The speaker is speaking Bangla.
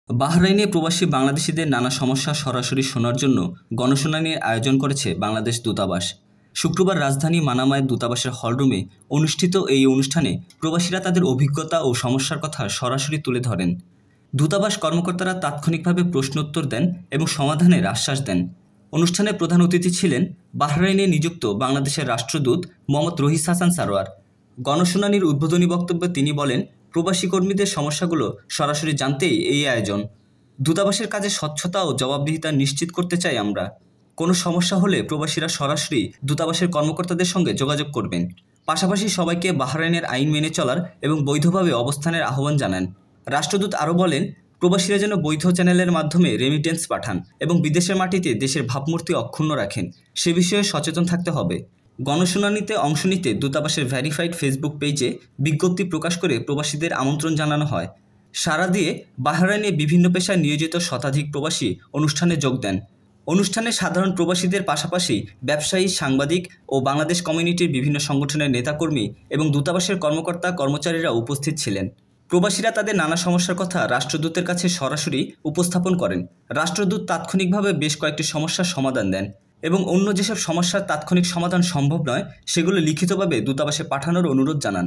বাহরাইনে প্রবাসী বাংলাদেশিদের নানা সমস্যা সরাসরি শোনার জন্য গণশুনানির আয়োজন করেছে বাংলাদেশ দূতাবাস। শুক্রবার রাজধানী মানামায় দূতাবাসের হলরুমে অনুষ্ঠিত এই অনুষ্ঠানে প্রবাসীরা তাদের অভিজ্ঞতা ও সমস্যার কথা সরাসরি তুলে ধরেন। দূতাবাস কর্মকর্তারা তাৎক্ষণিকভাবে প্রশ্নোত্তর দেন এবং সমাধানের আশ্বাস দেন। অনুষ্ঠানে প্রধান অতিথি ছিলেন বাহরাইনে নিযুক্ত বাংলাদেশের রাষ্ট্রদূত মোহাম্মদ রহিস হাসান সারোয়ার। গণশুনানির উদ্বোধনী বক্তব্যে তিনি বলেন, প্রবাসী কর্মীদের সমস্যাগুলো সরাসরি জানতেই এই আয়োজন। দূতাবাসের কাজে স্বচ্ছতা ও জবাবদিহিতা নিশ্চিত করতে চাই আমরা। কোনো সমস্যা হলে প্রবাসীরা সরাসরি দূতাবাসের কর্মকর্তাদের সঙ্গে যোগাযোগ করবেন। পাশাপাশি সবাইকে বাহরাইনের আইন মেনে চলার এবং বৈধভাবে অবস্থানের আহ্বান জানান। রাষ্ট্রদূত আরও বলেন, প্রবাসীরা যেন বৈধ চ্যানেলের মাধ্যমে রেমিটেন্স পাঠান এবং বিদেশের মাটিতে দেশের ভাবমূর্তি অক্ষুণ্ণ রাখেন, সে বিষয়ে সচেতন থাকতে হবে। গণশুনানিতে অংশ নিতে দূতাবাসের ভেরিফাইড ফেসবুক পেজে বিজ্ঞপ্তি প্রকাশ করে প্রবাসীদের আমন্ত্রণ জানানো হয়। সাড়া দিয়ে বাহরাইনে বিভিন্ন পেশায় নিয়োজিত শতাধিক প্রবাসী অনুষ্ঠানে যোগ দেন। অনুষ্ঠানে সাধারণ প্রবাসীদের পাশাপাশি ব্যবসায়ী, সাংবাদিক ও বাংলাদেশ কমিউনিটির বিভিন্ন সংগঠনের নেতাকর্মী এবং দূতাবাসের কর্মকর্তা কর্মচারীরা উপস্থিত ছিলেন। প্রবাসীরা তাদের নানা সমস্যার কথা রাষ্ট্রদূতের কাছে সরাসরি উপস্থাপন করেন। রাষ্ট্রদূত তাৎক্ষণিকভাবে বেশ কয়েকটি সমস্যার সমাধান দেন এবং অন্য যেসব সমস্যার তাৎক্ষণিক সমাধান সম্ভব নয় সেগুলো লিখিতভাবে দূতাবাসে পাঠানোর অনুরোধ জানান।